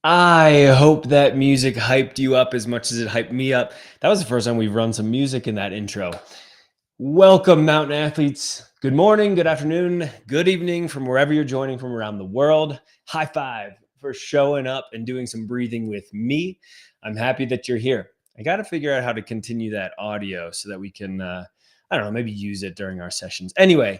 I hope that music hyped you up as much as it hyped me up. That was the first time we've run some music in that intro. Welcome, mountain athletes. Good morning, good afternoon, good evening from wherever you're joining from around the world. High five for showing up and doing some breathing with me. I'm happy that you're here. I got to figure out how to continue that audio so that we can, I don't know, maybe use it during our sessions. Anyway,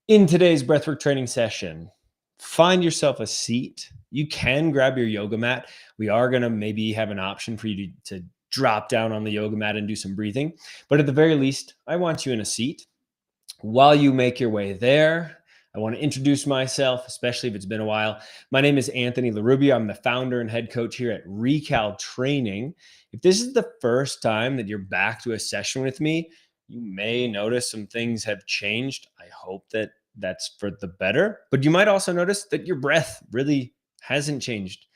in today's breathwork training session, find yourself a seat. You can grab your yoga mat. We are going to maybe have an option for you to drop down on the yoga mat and do some breathing. But at the very least, I want you in a seat. While you make your way there, I want to introduce myself, especially if it's been a while. My name is Anthony LaRubia. I'm the founder and head coach here at Recal Training. If this is the first time that you're back to a session with me, you may notice some things have changed. I hope that that's for the better, but you might also notice that your breath really hasn't changed.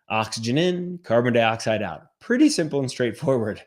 Oxygen in, carbon dioxide out. Pretty simple and straightforward.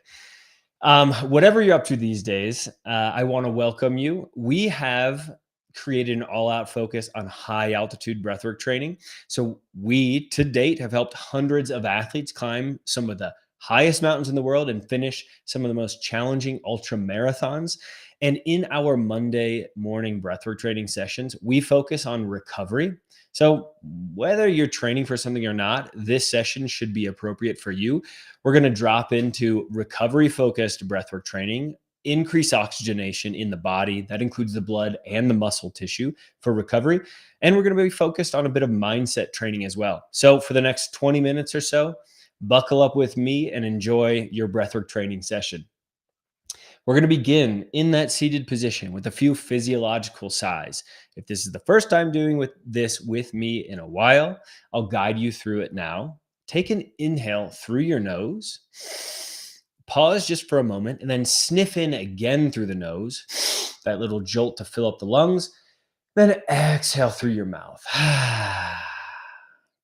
Whatever you're up to these days, I want to welcome you. We have created an all-out focus on high altitude breathwork training. So we to date have helped hundreds of athletes climb some of the highest mountains in the world and finish some of the most challenging ultra marathons. And in our Monday morning breathwork training sessions, we focus on recovery. So whether you're training for something or not, this session should be appropriate for you. We're going to drop into recovery focused breathwork training, increase oxygenation in the body. That includes the blood and the muscle tissue for recovery. And we're going to be focused on a bit of mindset training as well. So for the next 20 minutes or so, buckle up with me and enjoy your breathwork training session. We're going to begin in that seated position with a few physiological sighs. If this is the first time doing this with me in a while, I'll guide you through it now. Take an inhale through your nose, pause just for a moment, and then sniff in again through the nose, that little jolt to fill up the lungs. Then exhale through your mouth.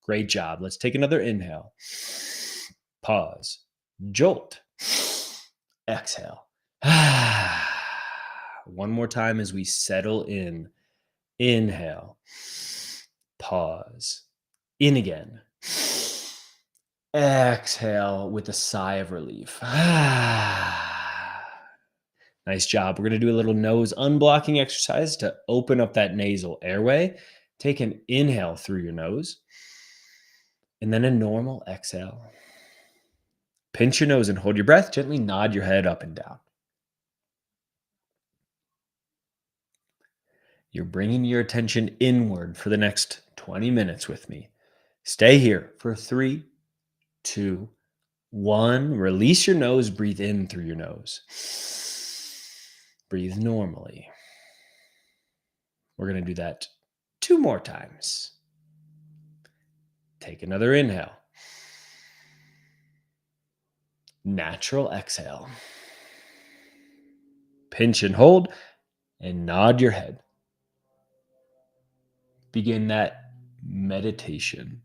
Great job. Let's take another inhale. Pause. Jolt. Exhale. One more time as we settle in. Inhale. Pause. In again. Exhale with a sigh of relief. Nice job. We're going to do a little nose unblocking exercise to open up that nasal airway. Take an inhale through your nose and then a normal exhale. Pinch your nose and hold your breath. Gently nod your head up and down. You're bringing your attention inward for the next 20 minutes with me. Stay here for 3, 2, 1. Release your nose. Breathe in through your nose. Breathe normally. We're going to do that 2 more times. Take another inhale. Natural exhale. Pinch and hold and nod your head. Begin that meditation.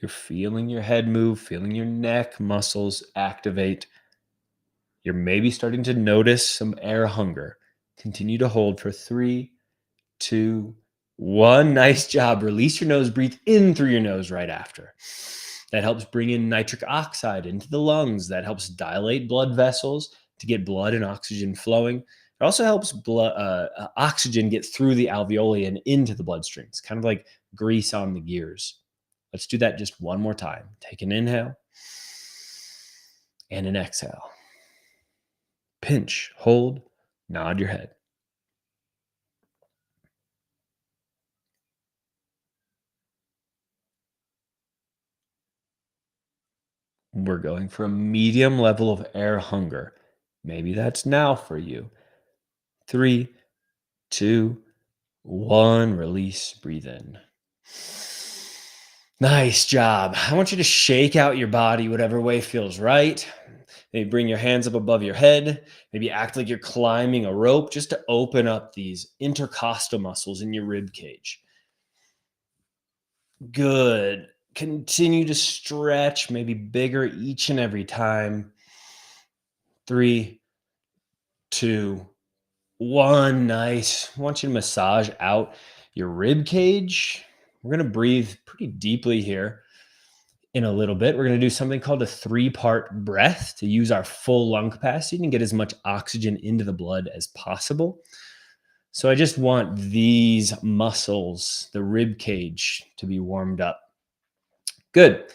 You're feeling your head move, feeling your neck muscles activate. You're maybe starting to notice some air hunger. Continue to hold for 3, 2, 1. Nice job. Release your nose. Breathe in through your nose right after. That helps bring in nitric oxide into the lungs. That helps dilate blood vessels to get blood and oxygen flowing. It also helps oxygen get through the alveoli and into the bloodstream. It's kind of like grease on the gears. Let's do that just one more time. Take an inhale and an exhale. Pinch, hold, nod your head. We're going for a medium level of air hunger. Maybe that's now for you. 3, 2, 1. Release, breathe in. Nice job. I want you to shake out your body whatever way feels right. Maybe bring your hands up above your head. Maybe act like you're climbing a rope just to open up these intercostal muscles in your rib cage. Good. Continue to stretch, maybe bigger each and every time. 3, 2, 1. Nice. I want you to massage out your rib cage. We're going to breathe pretty deeply here. In a little bit, we're going to do something called a 3-part breath to use our full lung capacity and get as much oxygen into the blood as possible. So I just want these muscles, the rib cage, to be warmed up. Good.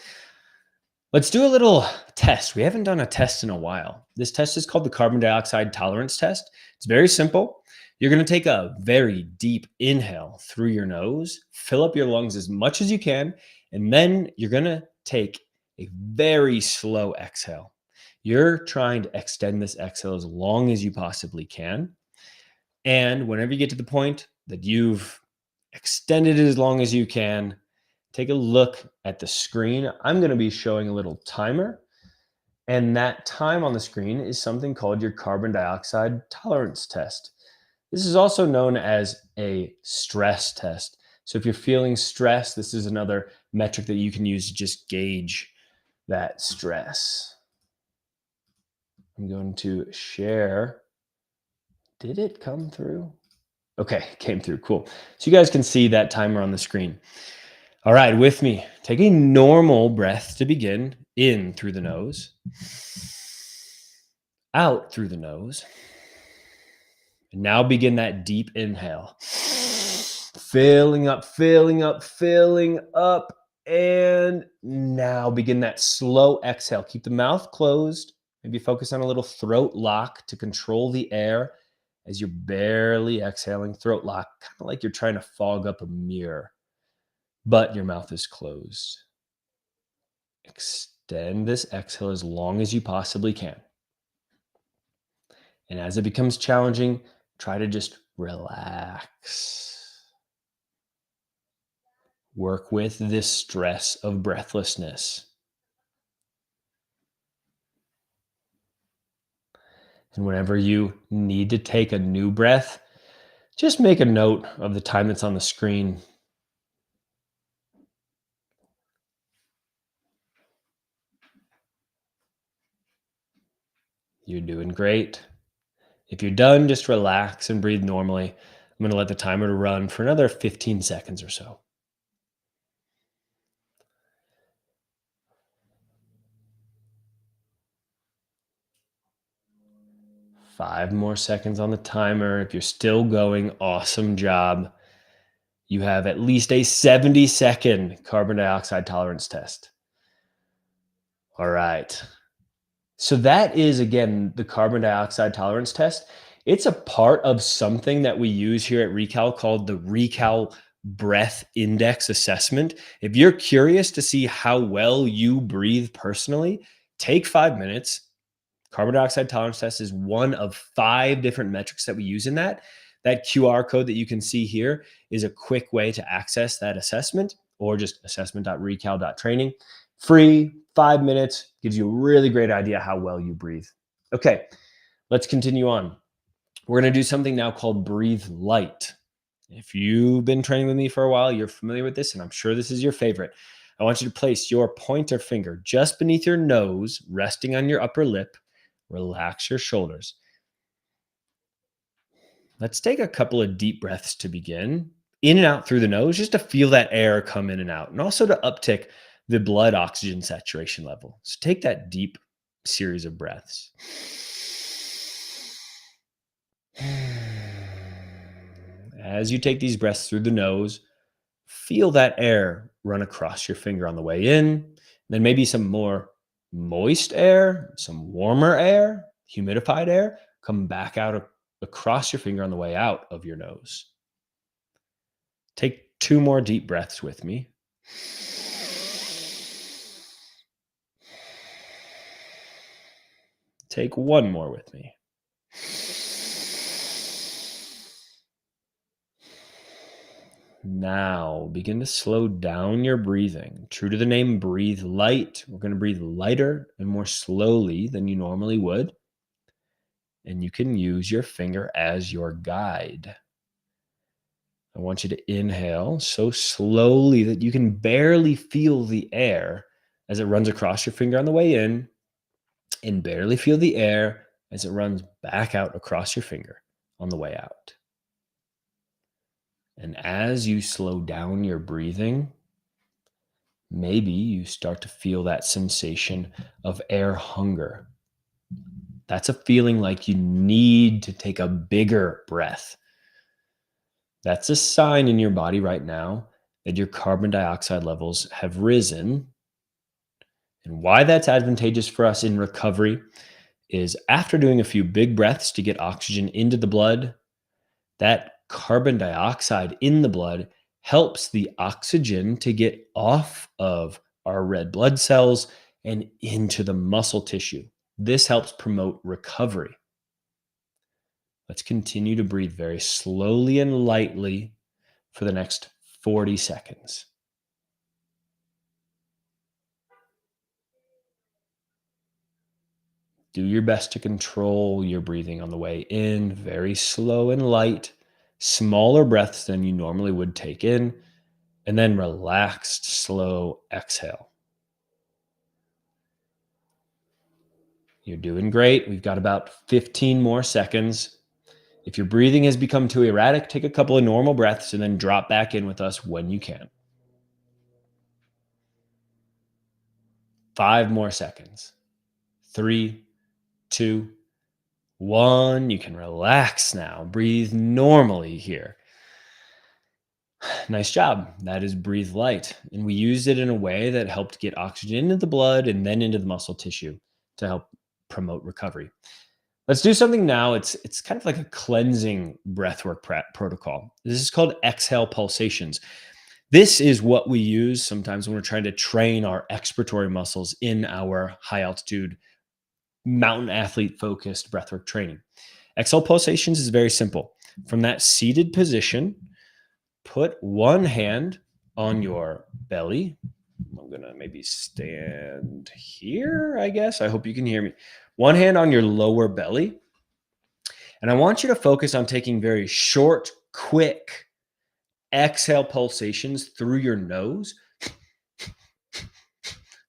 Let's do a little test. We haven't done a test in a while. This test is called the carbon dioxide tolerance test. It's very simple. You're going to take a very deep inhale through your nose, fill up your lungs as much as you can, and then you're going to take a very slow exhale. You're trying to extend this exhale as long as you possibly can. And whenever you get to the point that you've extended it as long as you can, take a look at the screen. I'm going to be showing a little timer. And that time on the screen is something called your carbon dioxide tolerance test. This is also known as a stress test. So if you're feeling stress, this is another metric that you can use to just gauge that stress. I'm going to share. Did it come through? Okay, it came through. Cool. So you guys can see that timer on the screen. All right, with me. Take a normal breath to begin. In through the nose, out through the nose. And now begin that deep inhale. Filling up, filling up, filling up. And now begin that slow exhale. Keep the mouth closed. Maybe focus on a little throat lock to control the air as you're barely exhaling. Throat lock, kind of like you're trying to fog up a mirror, but your mouth is closed. Extend this exhale as long as you possibly can. And as it becomes challenging, try to just relax. Work with this stress of breathlessness. And whenever you need to take a new breath, just make a note of the time that's on the screen. You're doing great. If you're done, just relax and breathe normally. I'm going to let the timer run for another 15 seconds or so. 5 more seconds on the timer. If you're still going, awesome job. You have at least a 70-second carbon dioxide tolerance test. All right. So that is, again, the carbon dioxide tolerance test. It's a part of something that we use here at Recal called the Recal Breath Index Assessment. If you're curious to see how well you breathe personally, take 5 minutes. Carbon dioxide tolerance test is one of 5 different metrics that we use in that. That QR code that you can see here is a quick way to access that assessment, or just assessment.recal.training. Free, 5 minutes, gives you a really great idea how well you breathe. Okay, let's continue on. We're going to do something now called breathe light. If you've been training with me for a while, you're familiar with this, and I'm sure this is your favorite. I want you to place your pointer finger just beneath your nose, resting on your upper lip. Relax your shoulders. Let's take a couple of deep breaths to begin. In and out through the nose, just to feel that air come in and out, and also to uptick the blood oxygen saturation level. So take that deep series of breaths. As you take these breaths through the nose, feel that air run across your finger on the way in, then maybe some more moist air, some warmer air, humidified air, come back out across your finger on the way out of your nose. Take 2 more deep breaths with me. Take 1 more with me. Now begin to slow down your breathing. True to the name, breathe light. We're going to breathe lighter and more slowly than you normally would. And you can use your finger as your guide. I want you to inhale so slowly that you can barely feel the air as it runs across your finger on the way in, and barely feel the air as it runs back out across your finger on the way out. And as you slow down your breathing, Maybe you start to feel that sensation of air hunger. That's a feeling like you need to take a bigger breath. That's a sign in your body right now that your carbon dioxide levels have risen. And why that's advantageous for us in recovery is after doing a few big breaths to get oxygen into the blood, that carbon dioxide in the blood helps the oxygen to get off of our red blood cells and into the muscle tissue. This helps promote recovery. Let's continue to breathe very slowly and lightly for the next 40 seconds. Do your best to control your breathing on the way in, very slow and light, smaller breaths than you normally would take in, and then relaxed, slow exhale. You're doing great. We've got about 15 more seconds. If your breathing has become too erratic, take a couple of normal breaths and then drop back in with us when you can. 5 more seconds. 3, 2, 1. You can relax now. Breathe normally here. Nice job. That is breathe light. And we used it in a way that helped get oxygen into the blood and then into the muscle tissue to help promote recovery. Let's do something now. It's kind of like a cleansing breathwork protocol. This is called exhale pulsations. This is what we use sometimes when we're trying to train our expiratory muscles in our high altitude mountain athlete focused breathwork training. Exhale pulsations is very simple. From that seated position, put one hand on your belly. I'm going to maybe stand here, I guess. I hope you can hear me. One hand on your lower belly. And I want you to focus on taking very short, quick exhale pulsations through your nose.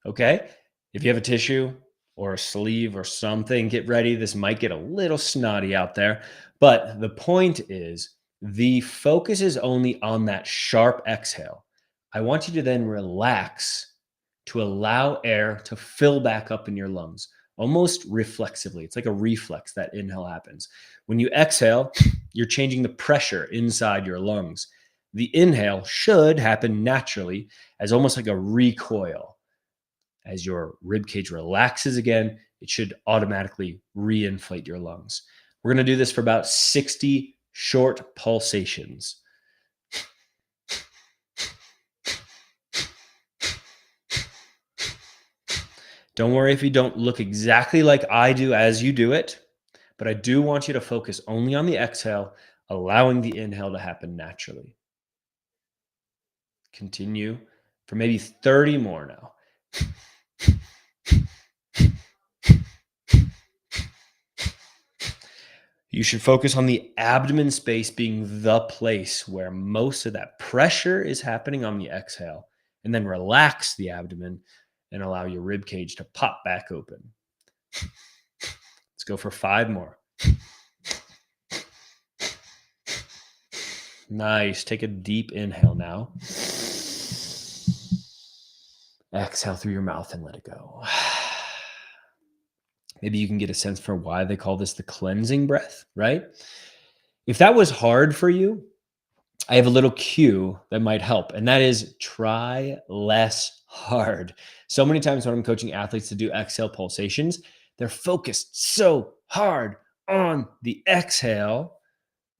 Okay? If you have a tissue or a sleeve or something, get ready. This might get a little snotty out there. But the point is, the focus is only on that sharp exhale. I want you to then relax to allow air to fill back up in your lungs, almost reflexively. It's like a reflex that inhale happens. When you exhale, you're changing the pressure inside your lungs. The inhale should happen naturally as almost like a recoil. As your rib cage relaxes again, it should automatically reinflate your lungs. We're going to do this for about 60 short pulsations. Don't worry if you don't look exactly like I do as you do it, but I do want you to focus only on the exhale, allowing the inhale to happen naturally. Continue for maybe 30 more now. You should focus on the abdomen space being the place where most of that pressure is happening on the exhale, and then relax the abdomen and allow your rib cage to pop back open. Let's go for 5 more. Nice. Take a deep inhale now. Exhale through your mouth and let it go. Maybe you can get a sense for why they call this the cleansing breath, right? If that was hard for you, I have a little cue that might help, and that is try less hard. So many times when I'm coaching athletes to do exhale pulsations, they're focused so hard on the exhale,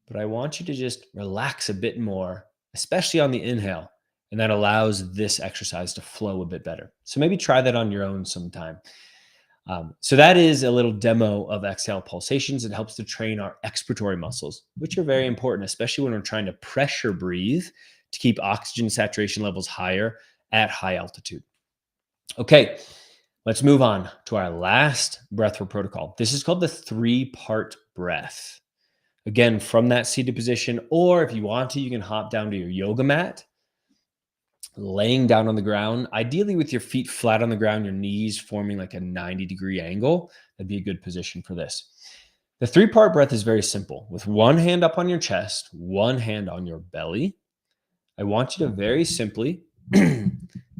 but I want you to just relax a bit more, especially on the inhale, and that allows this exercise to flow a bit better. So maybe try that on your own sometime. So that is a little demo of exhale pulsations. It helps to train our expiratory muscles, which are very important, especially when we're trying to pressure breathe to keep oxygen saturation levels higher at high altitude. Okay, let's move on to our last breathwork protocol. This is called the 3-part breath. Again, from that seated position, or if you want to, you can hop down to your yoga mat, laying down on the ground, ideally with your feet flat on the ground, your knees forming like a 90-degree angle. That'd be a good position for this. The 3-part breath is very simple. With one hand up on your chest, one hand on your belly, I want you to very simply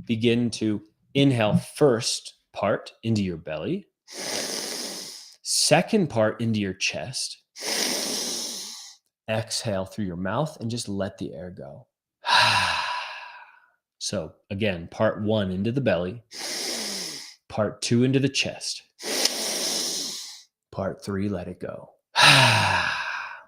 Begin to inhale first part into your belly, second part into your chest. Exhale through your mouth and just let the air go. So again, part one into the belly, part two into the chest, part three, let it go.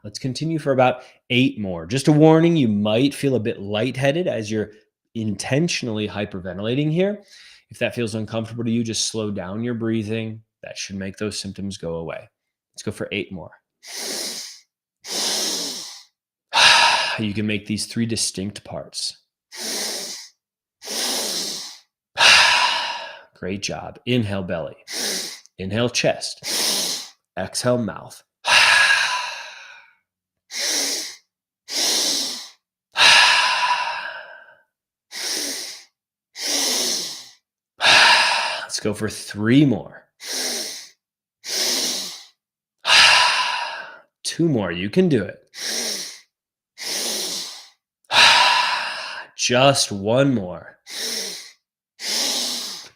Let's continue for about 8 more. Just a warning, you might feel a bit lightheaded as you're intentionally hyperventilating here. If that feels uncomfortable to you, just slow down your breathing. That should make those symptoms go away. Let's go for 8 more. You can make these 3 distinct parts. Great job. Inhale belly. Inhale chest. Exhale mouth. Let's go for 3 more. 2 more. You can do it. Just 1 more.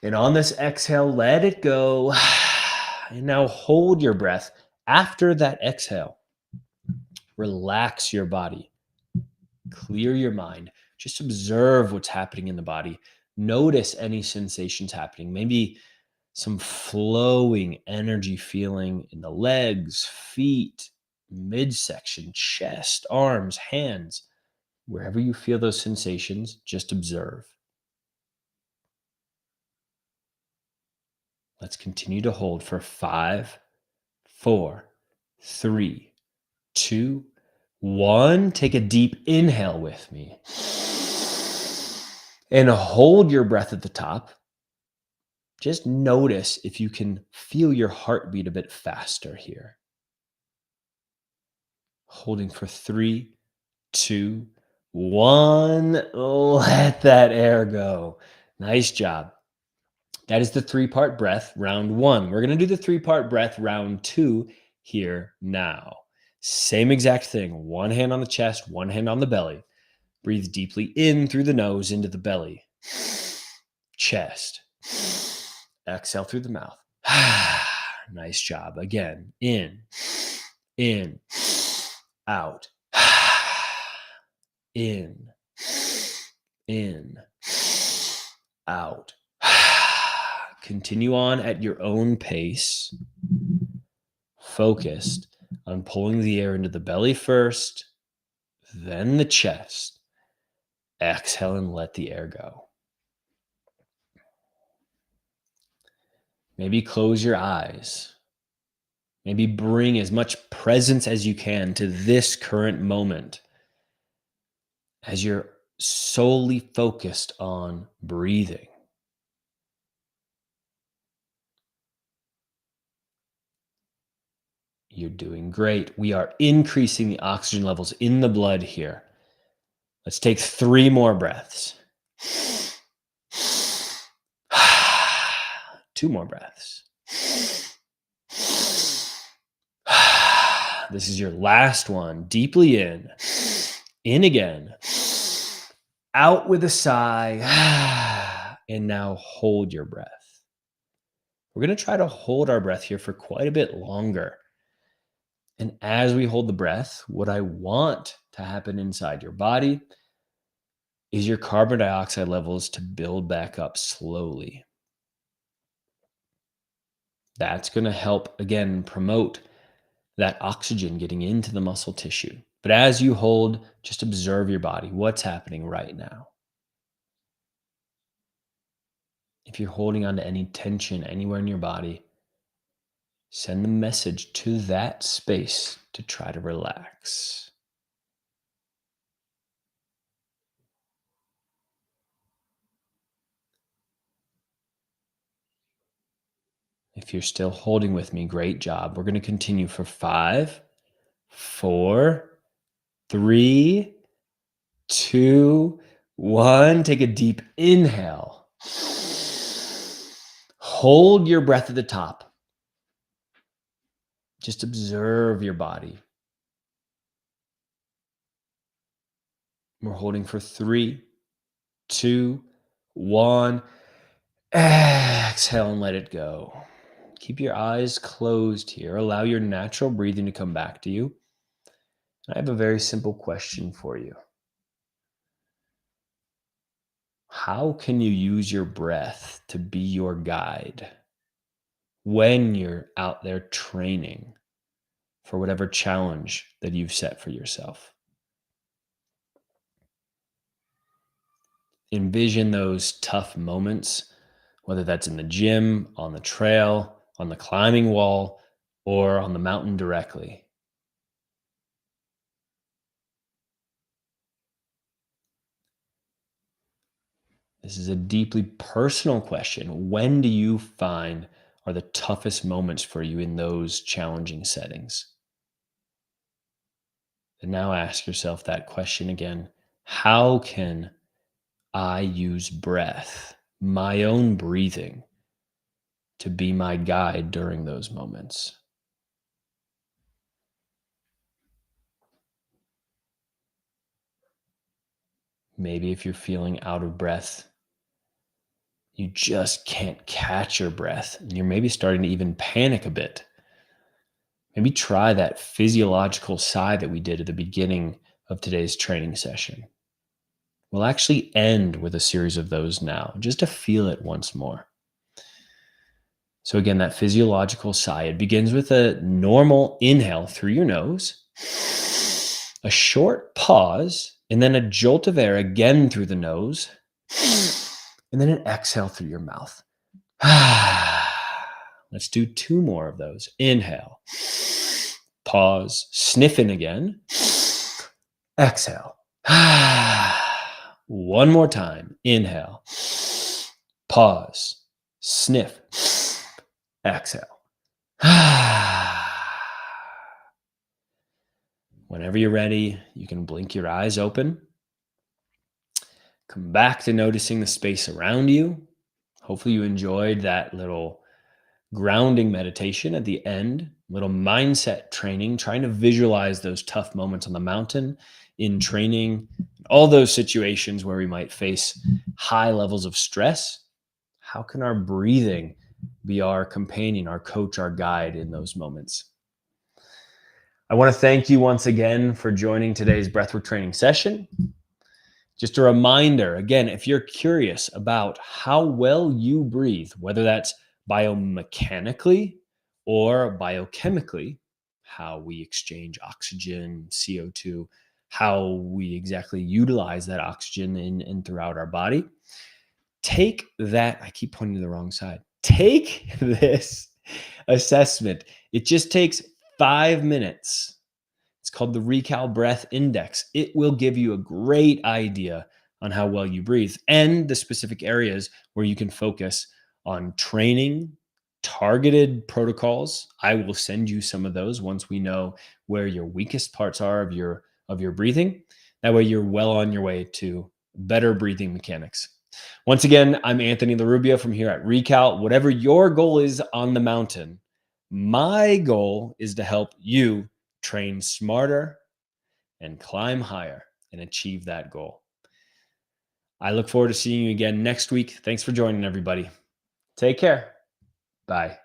And on this exhale, let it go. And now hold your breath. After that exhale, relax your body. Clear your mind. Just observe what's happening in the body. Notice any sensations happening. Maybe some flowing energy feeling in the legs, feet, midsection, chest, arms, hands. Wherever you feel those sensations, just observe. Let's continue to hold for 5, 4, 3, 2, 1. Take a deep inhale with me. And hold your breath at the top. Just notice if you can feel your heartbeat a bit faster here. Holding for 3, 2, 1. Let that air go. Nice job. That is the 3-part breath, round 1. We're going to do the 3-part breath, round 2, here now. Same exact thing. 1 hand on the chest, 1 hand on the belly. Breathe deeply in through the nose into the belly. Chest. Exhale through the mouth. Nice job. Again, in, out, in, out. Continue on at your own pace, focused on pulling the air into the belly first, then the chest. Exhale and let the air go. Maybe close your eyes. Maybe bring as much presence as you can to this current moment as you're solely focused on breathing. You're doing great. We are increasing the oxygen levels in the blood here. Let's take 3 more breaths. 2 more breaths. This is your last one. Deeply in again, out with a sigh, and now hold your breath. We're going to try to hold our breath here for quite a bit longer. And as we hold the breath, what I want to happen inside your body is your carbon dioxide levels to build back up slowly. That's going to help, again, promote that oxygen getting into the muscle tissue. But as you hold, just observe your body. What's happening right now? If you're holding on to any tension anywhere in your body, send a message to that space to try to relax. If you're still holding with me, great job. We're going to continue for 5, 4, 3, 2, 1. Take a deep inhale. Hold your breath at the top. Just observe your body. We're holding for 3, 2, 1. Exhale and let it go. Keep your eyes closed here. Allow your natural breathing to come back to you. I have a very simple question for you. How can you use your breath to be your guide when you're out there training for whatever challenge that you've set for yourself? Envision those tough moments, whether that's in the gym, on the trail, on the climbing wall, or on the mountain directly. This is a deeply personal question. When do you find are the toughest moments for you in those challenging settings? And now ask yourself that question again. How can I use breath, my own breathing, to be my guide during those moments? Maybe if you're feeling out of breath, you just can't catch your breath, and you're maybe starting to even panic a bit. Maybe try that physiological sigh that we did at the beginning of today's training session. We'll actually end with a series of those now, just to feel it once more. So, again, that physiological sigh, it begins with a normal inhale through your nose, a short pause, and then a jolt of air again through the nose, and then an exhale through your mouth. Let's do 2 more of those. Inhale, pause, sniff in again, exhale. One more time. Inhale, pause, sniff, exhale. Whenever you're ready, you can blink your eyes open. Come back to noticing the space around you. Hopefully, you enjoyed that little grounding meditation at the end, little mindset training, trying to visualize those tough moments on the mountain in training, all those situations where we might face high levels of stress. How can our breathing be our companion, our coach, our guide in those moments? I want to thank you once again for joining today's breathwork training session. Just a reminder, again, if you're curious about how well you breathe, whether that's biomechanically or biochemically, how we exchange oxygen, CO2, how we exactly utilize that oxygen in and throughout our body, take that. I keep pointing to the wrong side. Take this assessment. It just takes 5 minutes. It's called the Recal Breath Index. It will give you a great idea on how well you breathe and the specific areas where you can focus on training, targeted protocols. I will send you some of those once we know where your weakest parts are of your breathing. That way you're well on your way to better breathing mechanics. Once again, I'm Anthony LaRubia from here at Recal. Whatever your goal is on the mountain, my goal is to help you train smarter and climb higher and achieve that goal. I look forward to seeing you again next week. Thanks for joining, everybody. Take care. Bye.